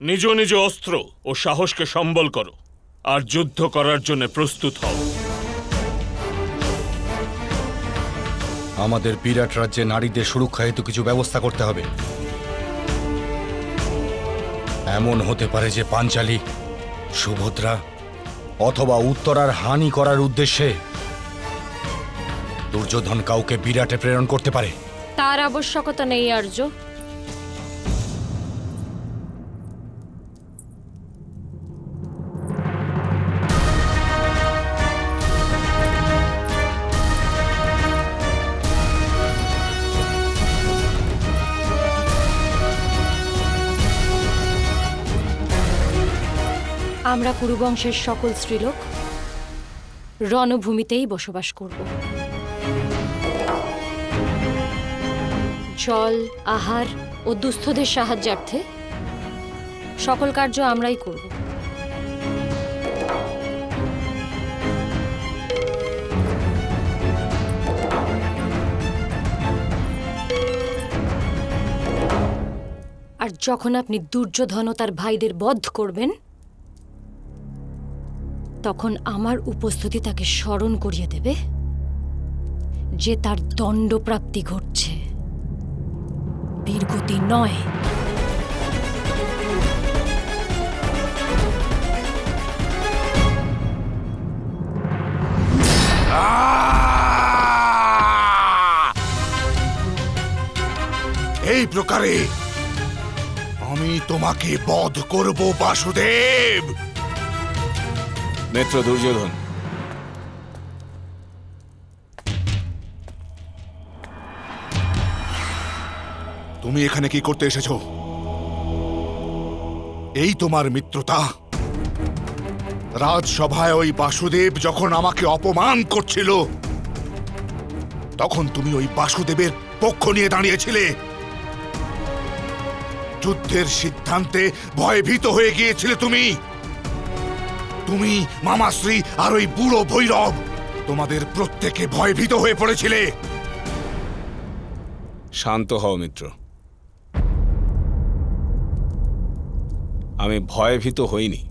নিজ নিজ অস্ত্র ও সাহসকে সম্বল করো আর যুদ্ধ করার জন্য প্রস্তুত হও। আমাদের বিরাট রাজ্যে নারীদের সুরক্ষা হেতু কিছু ব্যবস্থা করতে হবে। এমন হতে পারে যে পাঞ্চালী, সুভদ্রা অথবা উত্তরার হানি করার উদ্দেশ্যে দুর্যোধন কাউকে বিরাটে প্রেরণ করতে পারে। তার আবশ্যকতা নেই আর্য। আমরা কুরুবংশের সকল স্ত্রীলোক রণভূমিতেই বসবাস করব। জল, আহার ও দুস্থদের সাহায্যার্থে সকল কার্য আমরাই করব। আর যখন আপনি দুর্যোধন ও তার ভাইদের বধ করবেন, তখন আমার উপস্থিতি তাকে স্মরণ করিয়ে দেবে যে তার দণ্ডপ্রাপ্তি ঘটছে, বীরগতি নয়। এই প্রকারে আমি তোমাকে বধ করব বাসুদেব। মিত্র দুর্যোধন, তুমি এখানে কি করতে এসেছো? এই তোমার মিত্রতা? রাজসভায় ওই বাসুদেব যখন আমাকে অপমান করছিল, তখন তুমি ওই বাসুদেবের পক্ষ নিয়ে দাঁড়িয়েছিলে। যুদ্ধের সিদ্ধান্তে ভয়ভীত হয়ে গিয়েছিলে তুমি। তুমি, মামাশ্রী আর ওই বুড়ো ভৈরব, তোমাদের প্রত্যেকে ভয়ভীত হয়ে পড়েছিলে। শান্ত হও মিত্র। আমি ভয়ভীত হইনি,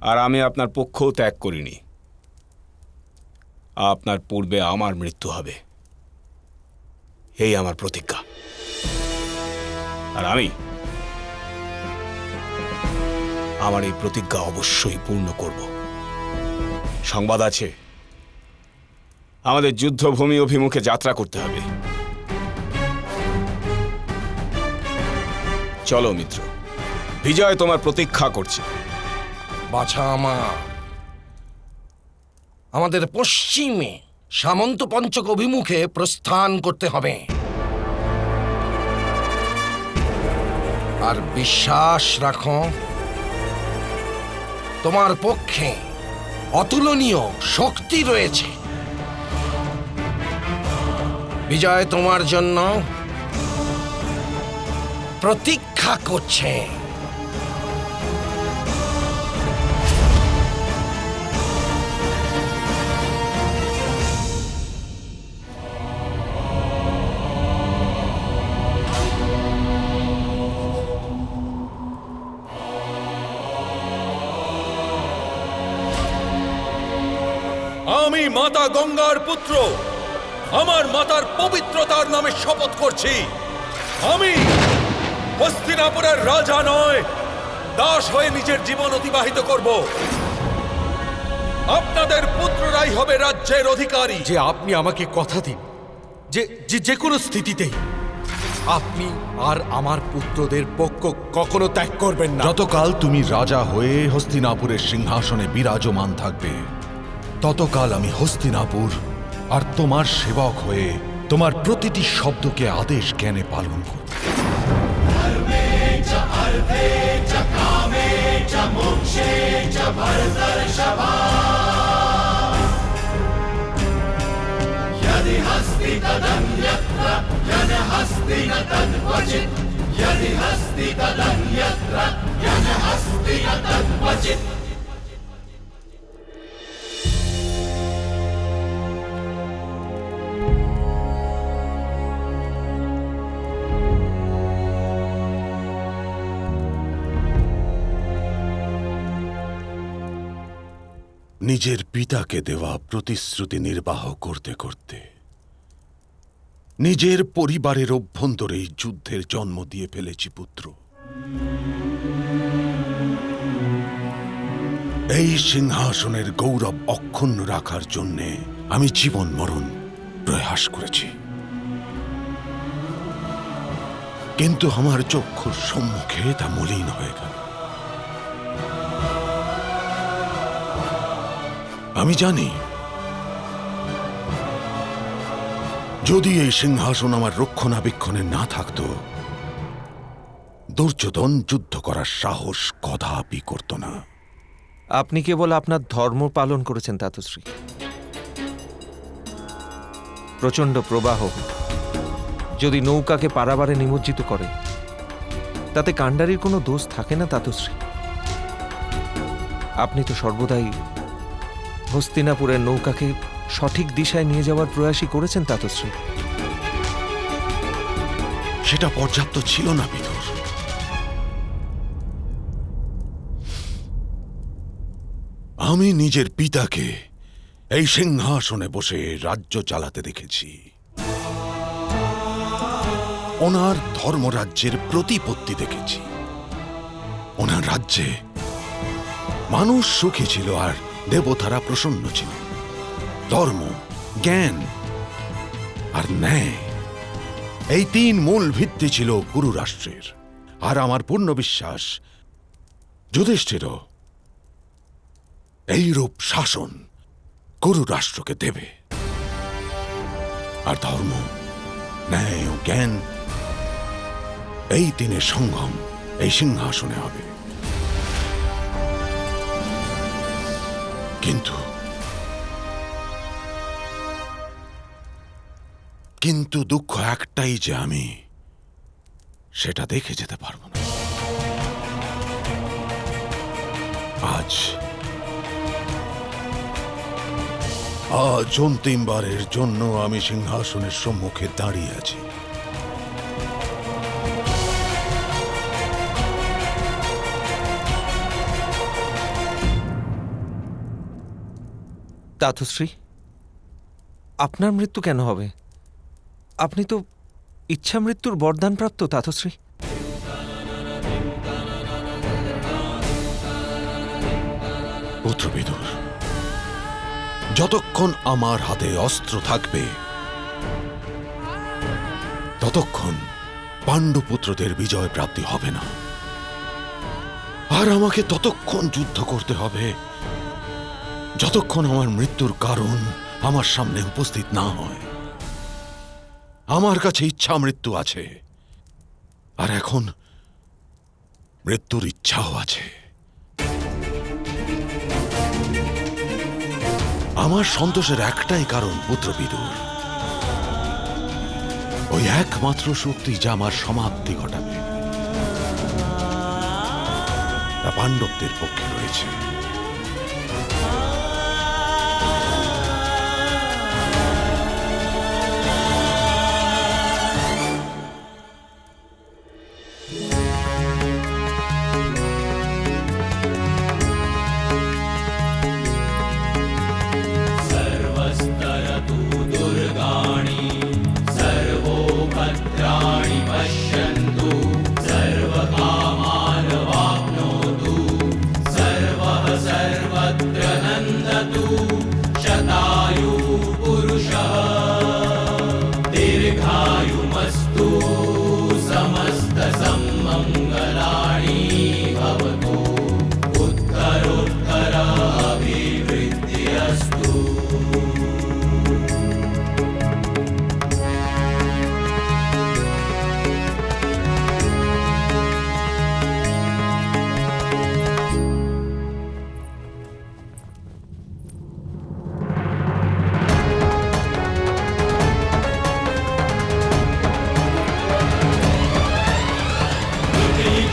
আর আমি আপনার পক্ষও ত্যাগ করিনি। আপনার পূর্বে আমার মৃত্যু হবে, এই আমার প্রতিজ্ঞা। আর আমি আমার এই প্রতিজ্ঞা অবশ্যই পূর্ণ করব। সংবাদ আছে, আমাদের যুদ্ধভূমি অভিমুখে যাত্রা করতে হবে। চলো মিত্র, বিজয় তোমার প্রতীক্ষা করছে। বাছা আমার, আমাদের পশ্চিমে সামন্ত পঞ্চক অভিমুখে প্রস্থান করতে হবে। আর বিশ্বাস রাখো, তোমার পক্ষে অতুলনীয় শক্তি রয়েছে। বিজয় তোমার জন্য প্রতীক্ষা করছে। আমি মাতা গঙ্গার পুত্র, আমার মাতার পবিত্রতার নামে শপথ করছি, আমি হস্তিনাপুরের রাজা নয়, দাস হয়ে নিজের জীবন অতিবাহিত করব। আপনাদের পুত্ররাই হবে রাজ্যের অধিকারী। যে আপনি আমাকে কথা দিন যে যে কোনো স্থিতিতেই আপনি আর আমার পুত্রদের পক্ষ কখনো ত্যাগ করবেন না। যতকাল তুমি রাজা হয়ে হস্তিনাপুরের সিংহাসনে বিরাজমান থাকবে, ততকাল আমি হস্তিনাপুর আর তোমার সেবক হয়ে তোমার প্রতিটি শব্দকে আদেশ জ্ঞানে পালন করব। নিজের পিতাকে দেওয়া প্রতিশ্রুতি নির্বাহ করতে করতে নিজের পরিবারের অভ্যন্তরেই যুদ্ধের জন্ম দিয়ে ফেলেছি পুত্র। এই সিংহাসনের গৌরব অক্ষুণ্ণ রাখার জন্যে আমি জীবন মরণ প্রয়াস করেছি, কিন্তু আমার চক্ষুর সম্মুখে তা মলিন হয়ে গেল। আমি জানি যদি এই সিংহাসন আমার রক্ষণাবেক্ষণে না থাকত, দুর্যোধন যুদ্ধ করার সাহস কদাপি করত না। আপনি কেবল আপনার ধর্ম পালন করেছেন তাতশ্রী। প্রচণ্ড প্রবাহ যদি নৌকাকে পারাবারে নিমজ্জিত করে, তাতে কাণ্ডারির কোনো দোষ থাকে না তাতশ্রী। আপনি তো সর্বদাই হস্তিনাপুরের নৌকাকে সঠিক দিশায় নিয়ে যাওয়ার প্রয়াসই করেছেন তাতশ্রী। সেটা পর্যাপ্ত ছিল না বিদুর। আমি নিজের পিতাকে এই সিংহাসনে বসে রাজ্য চালাতে দেখেছি। ওনার ধর্মরাজ্যের প্রতিপত্তি দেখেছি। ওনার রাজ্যে মানুষ সুখী ছিল আর দেবতারা প্রসন্ন ছিল। ধর্ম, জ্ঞান আর ন্যায়, এই তিন মূল ভিত্তি ছিল কুরু রাষ্ট্রের। আর আমার পূর্ণ বিশ্বাস যুধিষ্ঠিরও এইরূপ শাসন কুরু রাষ্ট্রকে দেবে। আর ধর্ম, ন্যায় ও জ্ঞান, এই তিনের সঙ্গম এই সিংহাসনে হবে। কিন্তু দুঃখ একটাই যে আমি সেটা দেখে যেতে পারবো না। আজ অন্তিমবারের জন্য আমি সিংহাসনের সম্মুখে দাঁড়িয়ে আছি। তাতশ্রী, আপনার মৃত্যু কেন হবে? আপনি তো ইচ্ছা মৃত্যুর বরদান প্রাপ্ত তাতশ্রী। পুত্র বিদুর, যতক্ষণ আমার হাতে অস্ত্র থাকবে ততক্ষণ পাণ্ডুপুত্রদের বিজয় প্রাপ্তি হবে না। আর আমাকে ততক্ষণ যুদ্ধ করতে হবে যতক্ষণ আমার মৃত্যুর কারণ আমার সামনে উপস্থিত না হয়। আমার কাছে ইচ্ছা মৃত্যু আছে, আর এখন মৃত্যুর ইচ্ছাও আছে। আমার সন্তোষের একটাই কারণ পুত্র বিদুর, ওই একমাত্র শক্তি যা আমার সমাপ্তি ঘটাবে তা পাণ্ডবদের পক্ষে রয়েছে।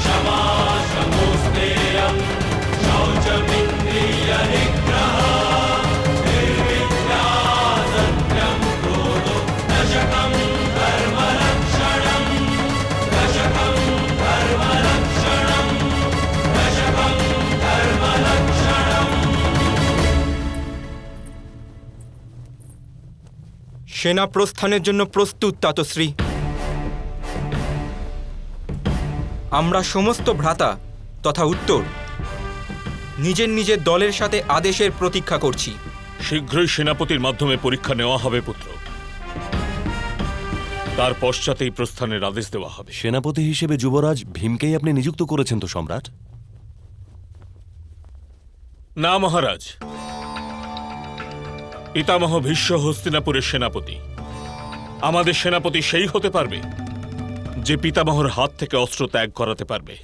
क्षमा সেনা প্রস্থানের জন্য প্রস্তুত তাতশ্রী। আমরা সমস্ত ভ্রাতা তথা উত্তর নিজের নিজের দলের সাথে আদেশের প্রতীক্ষা করছি। শীঘ্রই সেনাপতির মাধ্যমে পরীক্ষা নেওয়া হবে পুত্র। তার পশ্চাতেই প্রস্থানের আদেশ দেওয়া হবে। সেনাপতি হিসেবে যুবরাজ ভীমকেই আপনি নিযুক্ত করেছেন তো সম্রাট? না মহারাজ, পিতামহ ভীষ্ম হস্তিনাপুরের সেনাপতি। আমাদের সেনাপতি সেই হতে পারবে যে পিতামহর হাত থেকে অস্ত্র ত্যাগ করাতে পারবে।